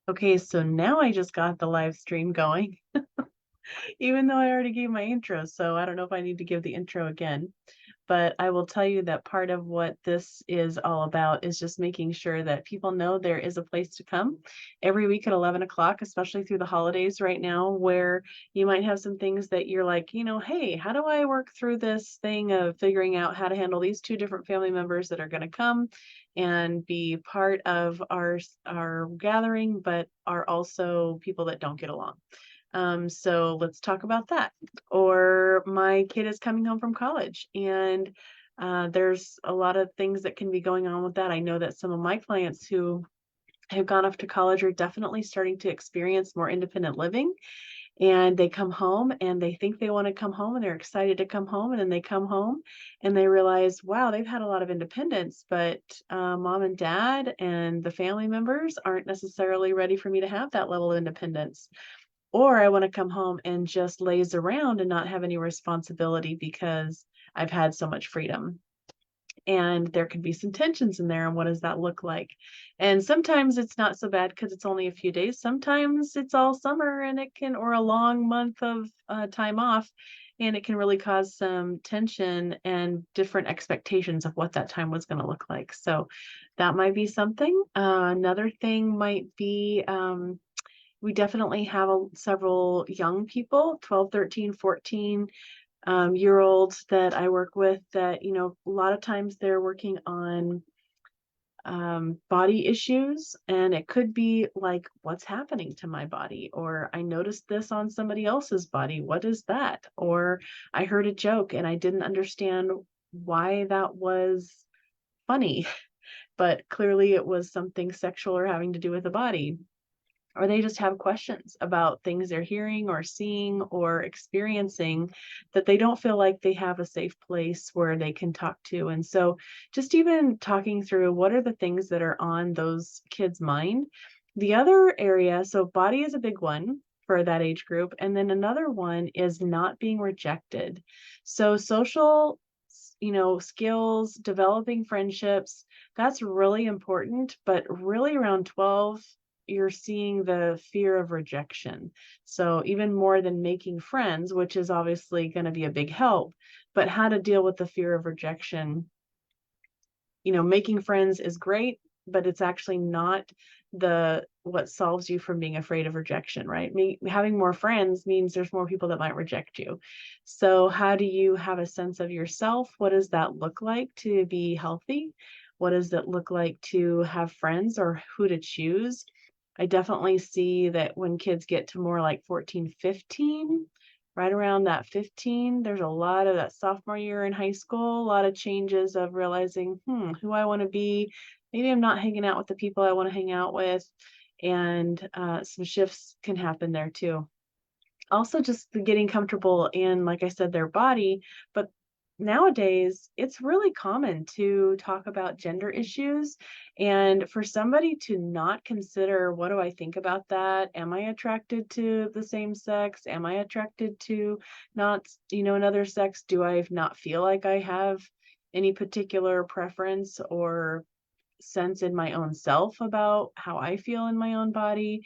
Okay, so now I just got the live stream going, even though I already gave my intro. So I don't know if I need to give the intro again. But I will tell you that part of what this is all about is just making sure that people know there is a place to come every week at 11 o'clock, especially through the holidays right now, where you might have some things that you're like, hey, how do I work through this thing of figuring out how to handle these two different family members that are going to come and be part of our gathering, but are also people that don't get along. So let's talk about that. Or my kid is coming home from college, and there's a lot of things that can be going on with that. I know that some of my clients who have gone off to college are definitely starting to experience more independent living, and they come home and they think they want to come home and they're excited to come home, and then they come home and they realize, wow, they've had a lot of independence, but mom and dad and the family members aren't necessarily ready for me to have that level of independence. Or I wanna come home and just laze around and not have any responsibility because I've had so much freedom. And there could be some tensions in there, and what does that look like? And sometimes it's not so bad because it's only a few days. Sometimes it's all summer and it can, or a long month of time off, and it can really cause some tension and different expectations of what that time was gonna look like. So that might be something. Another thing might be, we definitely have several young people, 12, 13, 14 year olds that I work with that, a lot of times they're working on body issues. And it could be like, what's happening to my body? Or I noticed this on somebody else's body. What is that? Or I heard a joke and I didn't understand why that was funny, but clearly it was something sexual or having to do with the body, or they just have questions about things they're hearing or seeing or experiencing that they don't feel like they have a safe place where they can talk to. And so just even talking through what are the things that are on those kids' mind. The other area, so body is a big one for that age group. And then another one is not being rejected. So social skills, developing friendships, that's really important. But really around 12, you're seeing the fear of rejection. So even more than making friends, which is obviously going to be a big help, but how to deal with the fear of rejection. Making friends is great, but it's actually not the what solves you from being afraid of rejection, right? Having more friends means there's more people that might reject you. So how do you have a sense of yourself? What does that look like to be healthy? What does it look like to have friends, or who to choose? I definitely see that when kids get to more like 14, 15, right around that 15, there's a lot of that sophomore year in high school, a lot of changes of realizing, who I want to be. Maybe I'm not hanging out with the people I want to hang out with. And some shifts can happen there too. Also, just the getting comfortable in, like I said, their body. But nowadays, it's really common to talk about gender issues. And for somebody to not consider, what do I think about that? Am I attracted to the same sex? Am I attracted to not, another sex? Do I not feel like I have any particular preference or sense in my own self about how I feel in my own body?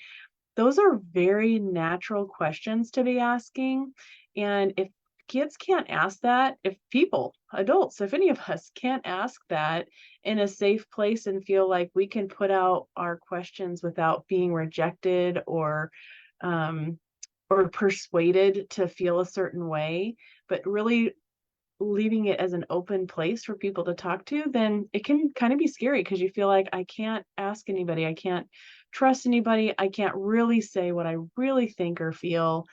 Those are very natural questions to be asking. And if kids can't ask that, if people, adults, if any of us can't ask that in a safe place and feel like we can put out our questions without being rejected um, or persuaded to feel a certain way, but really leaving it as an open place for people to talk to, then it can kind of be scary because you feel like I can't ask anybody, I can't trust anybody, I can't really say what I really think or feel.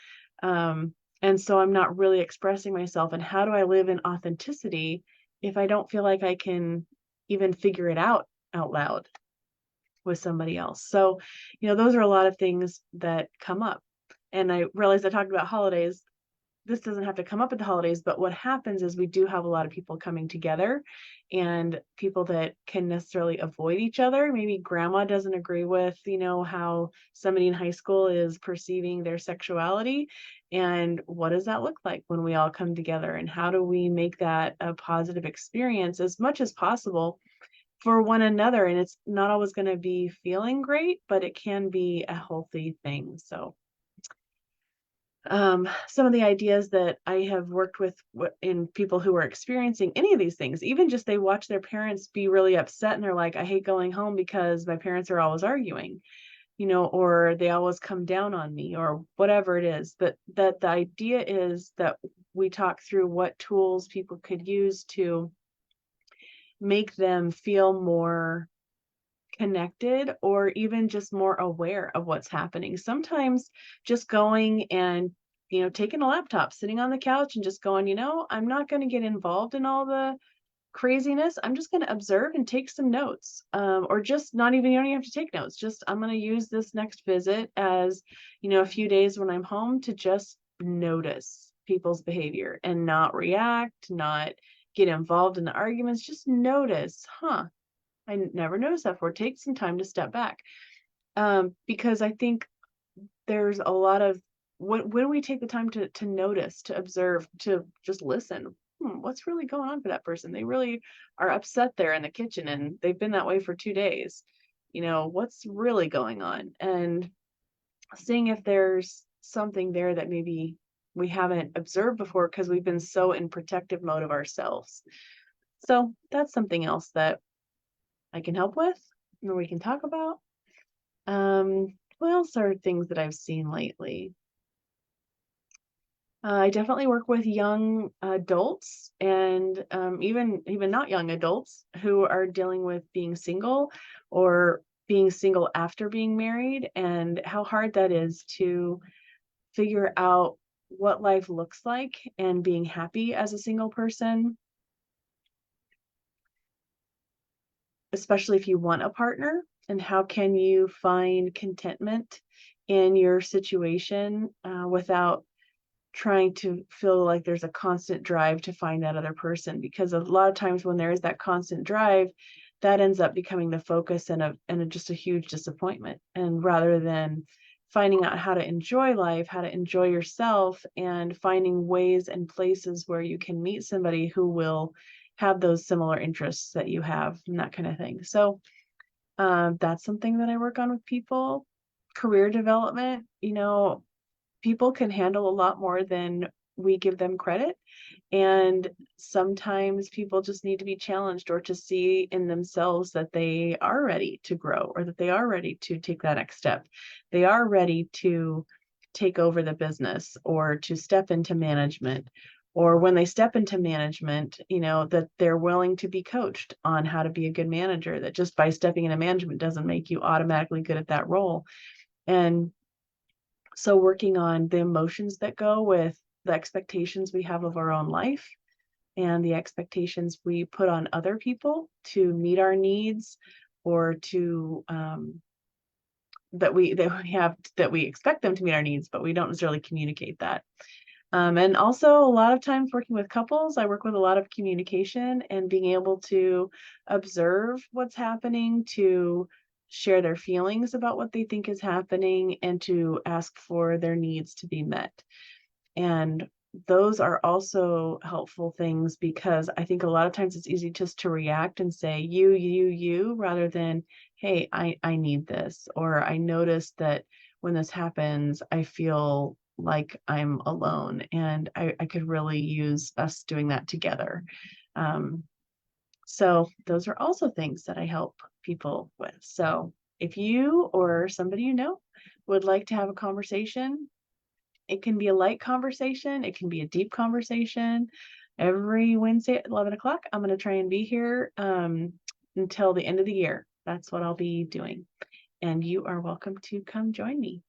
And so I'm not really expressing myself. And how do I live in authenticity if I don't feel like I can even figure it out loud with somebody else? So, those are a lot of things that come up. And I realized I talked about holidays. This doesn't have to come up at the holidays, but what happens is we do have a lot of people coming together, and people that can necessarily avoid each other. Maybe grandma doesn't agree with, how somebody in high school is perceiving their sexuality. And what does that look like when we all come together? And how do we make that a positive experience as much as possible for one another. And it's not always going to be feeling great, but it can be a healthy thing. So, some of the ideas that I have worked with in people who are experiencing any of these things, even just they watch their parents be really upset and they're like, I hate going home because my parents are always arguing, or they always come down on me or whatever it is. But that the idea is that we talk through what tools people could use to make them feel more connected or even just more aware of what's happening. Sometimes just going and, taking a laptop, sitting on the couch and just going, I'm not going to get involved in all the craziness. I'm just going to observe and take some notes. Or just not even, you don't even have to take notes. Just I'm going to use this next visit as, a few days when I'm home to just notice people's behavior and not react, not get involved in the arguments. Just notice, I never noticed that before. Take some time to step back. Because I think there's a lot of when we take the time to notice, to observe, to just listen, what's really going on for that person? They really are upset there in the kitchen and they've been that way for 2 days. What's really going on? And seeing if there's something there that maybe we haven't observed before because we've been so in protective mode of ourselves. So that's something else that I can help with or we can talk about. What else are things that I've seen lately? I definitely work with young adults and even not young adults who are dealing with being single or being single after being married and how hard that is to figure out what life looks like and being happy as a single person, especially if you want a partner, and how can you find contentment in your situation without trying to feel like there's a constant drive to find that other person, because a lot of times when there is that constant drive, that ends up becoming the focus and just a huge disappointment. And rather than finding out how to enjoy life, how to enjoy yourself, and finding ways and places where you can meet somebody who will have those similar interests that you have and that kind of thing. So that's something that I work on with people. Career development, people can handle a lot more than we give them credit. And sometimes people just need to be challenged or to see in themselves that they are ready to grow or that they are ready to take that next step. They are ready to take over the business or to step into management. Or when they step into management, that they're willing to be coached on how to be a good manager, that just by stepping into management doesn't make you automatically good at that role. And so working on the emotions that go with the expectations we have of our own life and the expectations we put on other people to meet our needs or to that we expect them to meet our needs, but we don't necessarily communicate that. And also a lot of times working with couples, I work with a lot of communication and being able to observe what's happening, to share their feelings about what they think is happening, and to ask for their needs to be met. And those are also helpful things because I think a lot of times it's easy just to react and say you, rather than, hey, I need this, or I noticed that when this happens, I feel like I'm alone and I could really use us doing that together. So those are also things that I help people with. So if you or somebody would like to have a conversation, it can be a light conversation, it can be a deep conversation. Every Wednesday at 11 o'clock, I'm going to try and be here until the end of the year. That's what I'll be doing. And you are welcome to come join me.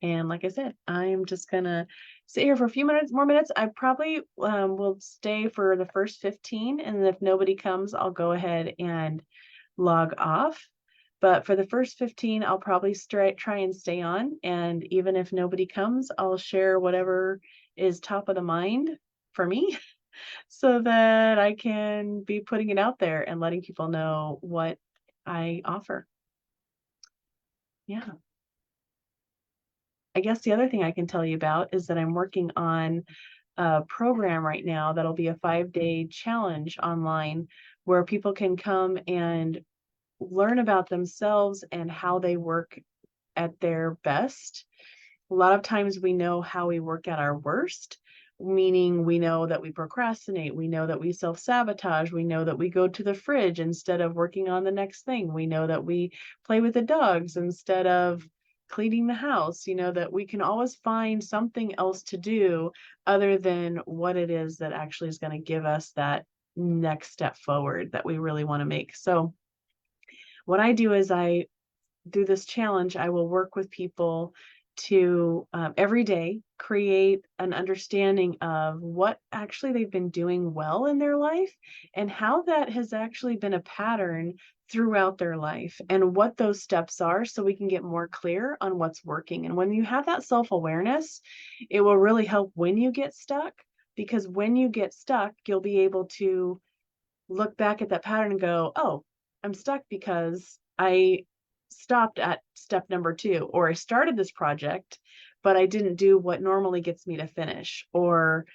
And like I said, I'm just gonna sit here for a few more minutes. I probably will stay for the first 15, and if nobody comes, I'll go ahead and log off. But for the first 15, I'll probably try and stay on. And even if nobody comes, I'll share whatever is top of the mind for me so that I can be putting it out there and letting people know what I offer. Yeah. I guess the other thing I can tell you about is that I'm working on a program right now that'll be a 5-day challenge online where people can come and learn about themselves and how they work at their best. A lot of times we know how we work at our worst, meaning we know that we procrastinate, we know that we self-sabotage, we know that we go to the fridge instead of working on the next thing, we know that we play with the dogs instead of cleaning the house, that we can always find something else to do other than what it is that actually is going to give us that next step forward that we really want to make. So what I do is I through this challenge, I will work with people to every day create an understanding of what actually they've been doing well in their life and how that has actually been a pattern throughout their life and what those steps are so we can get more clear on what's working. And when you have that self-awareness, it will really help when you get stuck, because when you get stuck, you'll be able to look back at that pattern and go, oh, I'm stuck because I stopped at step number 2, or I started this project, but I didn't do what normally gets me to finish, or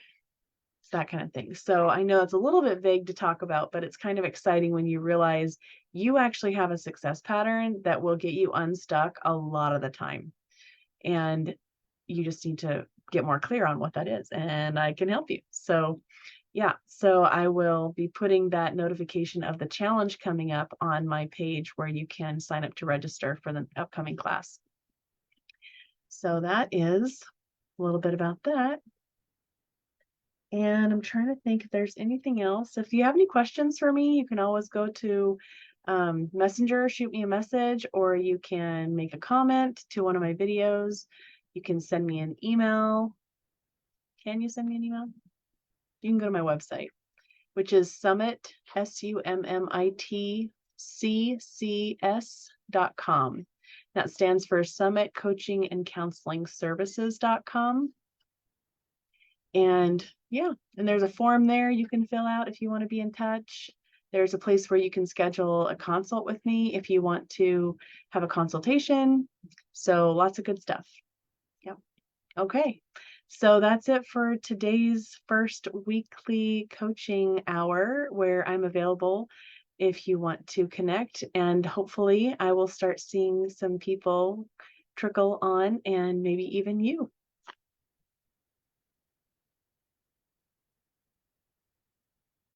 that kind of thing. So I know it's a little bit vague to talk about, but it's kind of exciting when you realize you actually have a success pattern that will get you unstuck a lot of the time. And you just need to get more clear on what that is, and I can help you. So yeah, so I will be putting that notification of the challenge coming up on my page where you can sign up to register for the upcoming class. So that is a little bit about that. And I'm trying to think if there's anything else. If you have any questions for me, you can always go to Messenger, shoot me a message, or you can make a comment to one of my videos. You can send me an email. Can you send me an email? You can go to my website, which is Summit, SUMMITCCS.com. That stands for Summit Coaching and Counseling Services.com. And yeah, and there's a form there you can fill out if you want to be in touch. There's a place where you can schedule a consult with me if you want to have a consultation. So lots of good stuff. Yep. Okay. So that's it for today's first weekly coaching hour, where I'm available if you want to connect. And hopefully I will start seeing some people trickle on, and maybe even you.